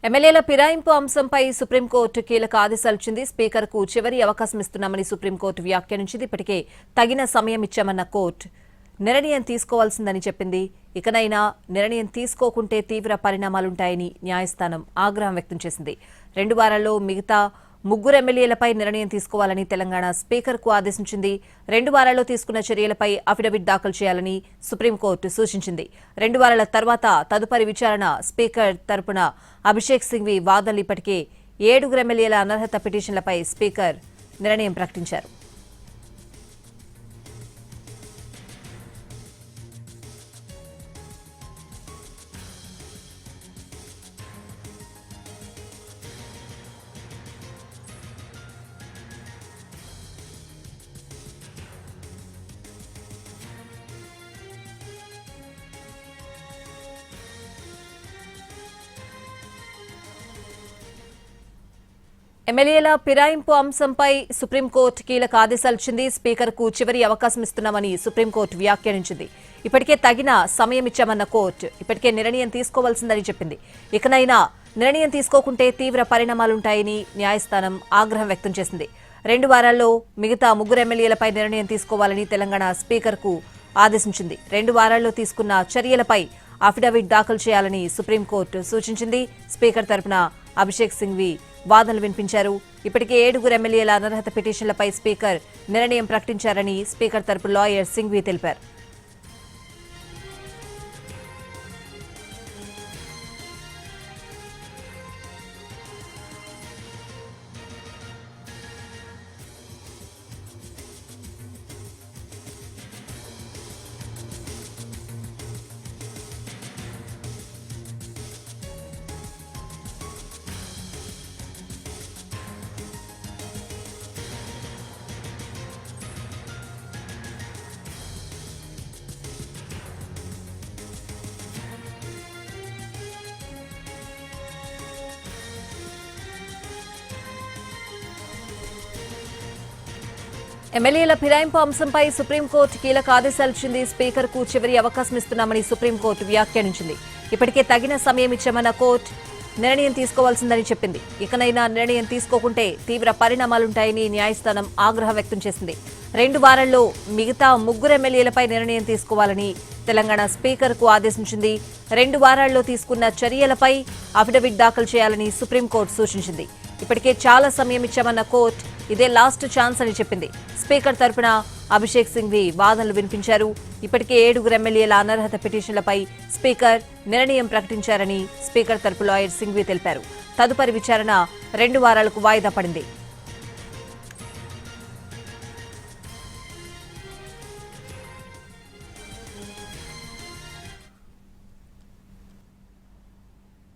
ఎమ్మెల్యేల ఫిరాయింపు అంశంపై సుప్రీంకోర్టు కీలక ఆదేశాలు ఇచ్చింది. స్పీకర్కు చివరి అవకాశం ఇస్తున్నామని సుప్రీంకోర్టు వ్యాఖ్యానించింది. ఇప్పటికే తగిన సమయం ఇచ్చామన్న కోర్టు నిర్ణయం తీసుకోవాల్సిందని చెప్పింది. ఇకనైనా నిర్ణయం తీసుకోకుంటే తీవ్ర పరిణామాలుంటాయని న్యాయస్థానం ఆగ్రహం వ్యక్తం చేసింది. 2 వారాల్లో మిగతా 3 ఎమ్మెల్యేలపై నిర్ణయం తీసుకోవాలని తెలంగాణ స్పీకర్కు ఆదేశించింది. 2 వారాల్లో తీసుకున్న చర్యలపై అఫిడవిట్ దాఖలు చేయాలని సుప్రీంకోర్టు సూచించింది. 2 వారాల తర్వాత తదుపరి విచారణ స్పీకర్ తరపున అభిషేక్ సింఘ్వి వాదనలు ఇప్పటికే 7 ఎమ్మెల్యేల అనర్హత పిటిషన్లపై స్పీకర్ నిర్ణయం ప్రకటించారు. ఎమ్మెల్యేల ఫిరాయింపు అంశంపై సుప్రీంకోర్టు కీలక ఆదేశాలు ఇచ్చింది. స్పీకర్కు చివరి అవకాశం ఇస్తున్నామని సుప్రీంకోర్టు వ్యాఖ్యానించింది. ఇప్పటికే తగిన సమయం ఇచ్చామన్న కోర్టు ఇప్పటికే నిర్ణయం తీసుకోవాల్సిందని చెప్పింది. ఇకనైనా నిర్ణయం తీసుకోకుంటే తీవ్ర పరిణామాలుంటాయని న్యాయస్థానం ఆగ్రహం వ్యక్తం చేసింది. 2 వారాల్లో మిగతా 3 ఎమ్మెల్యేలపై నిర్ణయం తీసుకోవాలని తెలంగాణ స్పీకర్కు ఆదేశించింది. 2 వారాల్లో తీసుకున్న చర్యలపై అఫిడవిట్ దాఖలు చేయాలని సుప్రీంకోర్టు సూచించింది. స్పీకర్ తరపున అభిషేక్ సింఘ్వి వాదనలు వినిపించారు. ఇప్పటికే 7 ఎమ్మెల్యేల అనర్హత పిటిషన్లపై స్పీకర్ నిర్ణయం ప్రకటించారని స్పీకర్ తరపు లాయర్ సింఘ్వి తెలిపారు. ఎమ్మెల్యేల ఫిరాయింపు అంశంపై సుప్రీంకోర్టు కీలక ఆదేశాలు ఇచ్చింది. స్పీకర్కు చివరి అవకాశం ఇస్తున్నామని సుప్రీంకోర్టు వ్యాఖ్యానించింది. ఇప్పటికే తగిన సమయం ఇచ్చామన్న కోర్టు నిర్ణయం తీసుకోవాల్సిందని చెప్పింది. ఇకనైనా నిర్ణయం తీసుకోకుంటే తీవ్ర పరిణామాలుంటాయని న్యాయస్థానం ఆగ్రహం వ్యక్తం చేసింది. 2 వారాల్లో మిగతా 3 ఎమ్మెల్యేలపై నిర్ణయం తీసుకోవాలని తెలంగాణ స్పీకర్కు ఆదేశించింది. 2 వారాల్లో తీసుకున్న చర్యలపై అఫిడవిట్ దాఖలు చేయాలని సుప్రీంకోర్టు సూచించింది. ఇప్పటికే చాలా సమయం ఇచ్చామన్న కోర్టు ఇదే లాస్ట్ ఛాన్స్ అని చెప్పింది. స్పీకర్ తరపున అభిషేక్ సింఘ్వి వాదనలు వినిపించారు. ఇప్పటికే 7 ఎమ్మెల్యేల అనర్హత పిటిషన్లపై స్పీకర్ నిర్ణయం ప్రకటించారని స్పీకర్ తరపు లాయర్ సింఘ్వి తెలిపారు. తదుపరి విచారణ 2 వారాలకు వాయిదా పడింది.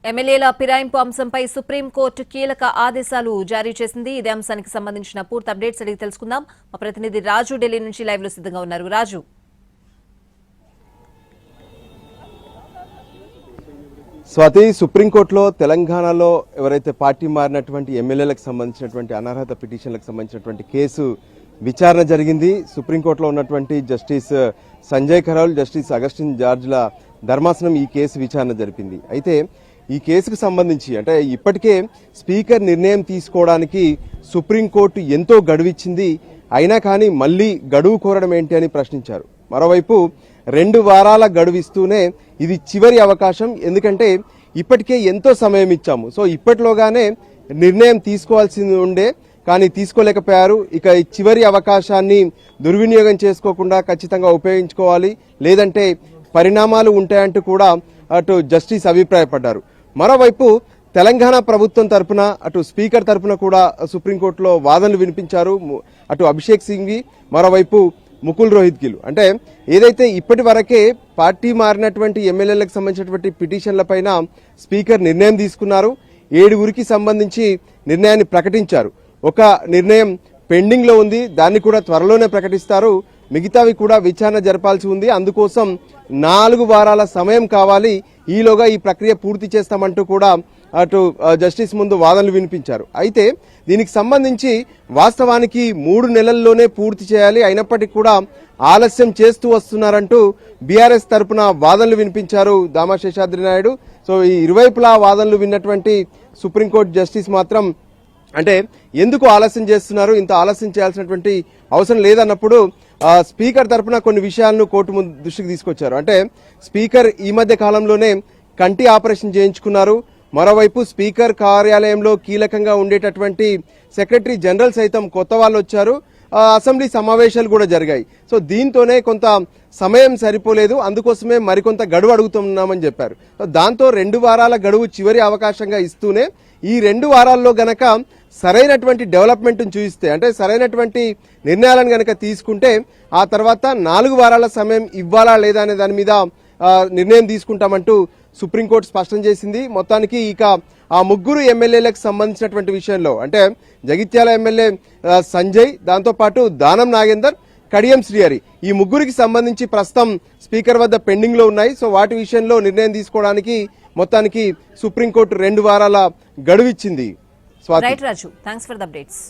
ఎమ్మెల్యేల ఫిరాయింపు అంశంపై సుప్రీంకోర్టు కీలక ఆదేశాలు జారీ చేసింది. ఇదే అంశానికి సంబంధించిన పూర్తి అప్డేట్స్ అడిగి తెలుసుకుందాం. మా ప్రతినిధి రాజు ఢిల్లీ నుంచి లైవ్ లో సిద్ధంగా ఉన్నారు. రాజు, స్వాతి, సుప్రీంకోర్టులో తెలంగాణలో ఎవరైతే పార్టీ మారినటువంటి ఎమ్మెల్యేలకు సంబంధించినటువంటి అనర్హత పిటిషన్లకు సంబంధించినటువంటి కేసు విచారణ జరిగింది. సుప్రీంకోర్టులో ఉన్నటువంటి జస్టిస్ సంజయ్ కరోల్, జస్టిస్ అగస్టిన్ జార్జ్ల ధర్మాసనం ఈ కేసు విచారణ జరిపింది. అయితే ఈ కేసుకు సంబంధించి అంటే ఇప్పటికే స్పీకర్ నిర్ణయం తీసుకోవడానికి సుప్రీంకోర్టు ఎంతో గడువిచ్చింది. అయినా కానీ మళ్లీ గడువు కోరడం ఏంటి అని ప్రశ్నించారు. మరోవైపు 2 వారాల గడువిస్తూనే ఇది చివరి అవకాశం, ఎందుకంటే ఇప్పటికే ఎంతో సమయం ఇచ్చాము, సో ఇప్పటిలోగానే నిర్ణయం తీసుకోవాల్సింది ఉండే కానీ తీసుకోలేకపోయారు. ఇక ఈ చివరి అవకాశాన్ని దుర్వినియోగం చేసుకోకుండా ఖచ్చితంగా ఉపయోగించుకోవాలి, లేదంటే పరిణామాలు ఉంటాయంటూ కూడా అటు జస్టిస్ అభిప్రాయపడ్డారు. మరోవైపు తెలంగాణ ప్రభుత్వం తరపున అటు స్పీకర్ తరపున కూడా సుప్రీంకోర్టులో వాదనలు వినిపించారు. అటు అభిషేక్ సింఘ్వి, మరోవైపు ముకుల్ రోహిత్ గిల్. అంటే ఏదైతే ఇప్పటి వరకే పార్టీ మారినటువంటి ఎమ్మెల్యేలకు సంబంధించినటువంటి పిటిషన్లపైన స్పీకర్ నిర్ణయం తీసుకున్నారు. 7 సంబంధించి నిర్ణయాన్ని ప్రకటించారు. ఒక నిర్ణయం పెండింగ్ లో ఉంది, దాన్ని కూడా త్వరలోనే ప్రకటిస్తారు. మిగతావి కూడా విచారణ జరపాల్సి ఉంది. అందుకోసం 4 వారాల సమయం కావాలి, ఈలోగా ఈ ప్రక్రియ పూర్తి చేస్తామంటూ కూడా అటు జస్టిస్ ముందు వాదనలు వినిపించారు. అయితే దీనికి సంబంధించి వాస్తవానికి 3 నెలల్లోనే పూర్తి చేయాలి, అయినప్పటికీ కూడా ఆలస్యం చేస్తూ వస్తున్నారంటూ బీఆర్ఎస్ తరపున వాదనలు వినిపించారు దామా శేషాద్రి నాయుడు. సో ఈ ఇరువైపులా వాదనలు విన్నటువంటి సుప్రీంకోర్టు జస్టిస్ మాత్రం అంటే ఎందుకు ఆలస్యం చేస్తున్నారు, ఇంత ఆలస్యం చేయాల్సినటువంటి అవసరం లేదన్నప్పుడు స్పీకర్ తరపున కొన్ని విషయాలను కోర్టు దృష్టికి తీసుకొచ్చారు. అంటే స్పీకర్ ఈ మధ్య కాలంలోనే కంటి ఆపరేషన్ చేయించుకున్నారు. మరోవైపు స్పీకర్ కార్యాలయంలో కీలకంగా ఉండేటటువంటి సెక్రటరీ జనరల్ సైతం కొత్త వాళ్ళు వచ్చారు. అసెంబ్లీ సమావేశాలు కూడా జరిగాయి. సో దీంతోనే కొంత సమయం సరిపోలేదు, అందుకోసమే మరికొంత గడువు అడుగుతున్నామని చెప్పారు. దాంతో 2 వారాల గడువు చివరి అవకాశంగా ఇస్తూనే ఈ 2 వారాల్లో గనక సరైనటువంటి డెవలప్మెంట్ చూపిస్తే, అంటే సరైనటువంటి నిర్ణయాలను గనక తీసుకుంటే ఆ తర్వాత 4 వారాల సమయం ఇవ్వాలా లేదా అనే దాని మీద నిర్ణయం తీసుకుంటామంటూ సుప్రీంకోర్టు స్పష్టం చేసింది. మొత్తానికి ఇక ఆ 3 ఎమ్మెల్యేలకు సంబంధించినటువంటి విషయంలో అంటే జగిత్యాల ఎమ్మెల్యే సంజయ్, దాంతోపాటు దానం నాగేందర్, కడియం శ్రీహరి, ఈ 3కి సంబంధించి ప్రస్తుతం స్పీకర్ వద్ద పెండింగ్ లో ఉన్నాయి. సో వాటి విషయంలో నిర్ణయం తీసుకోవడానికి మొత్తానికి సుప్రీంకోర్టు 2 వారాల గడువు ఇచ్చింది. Right Raju, thanks for the updates.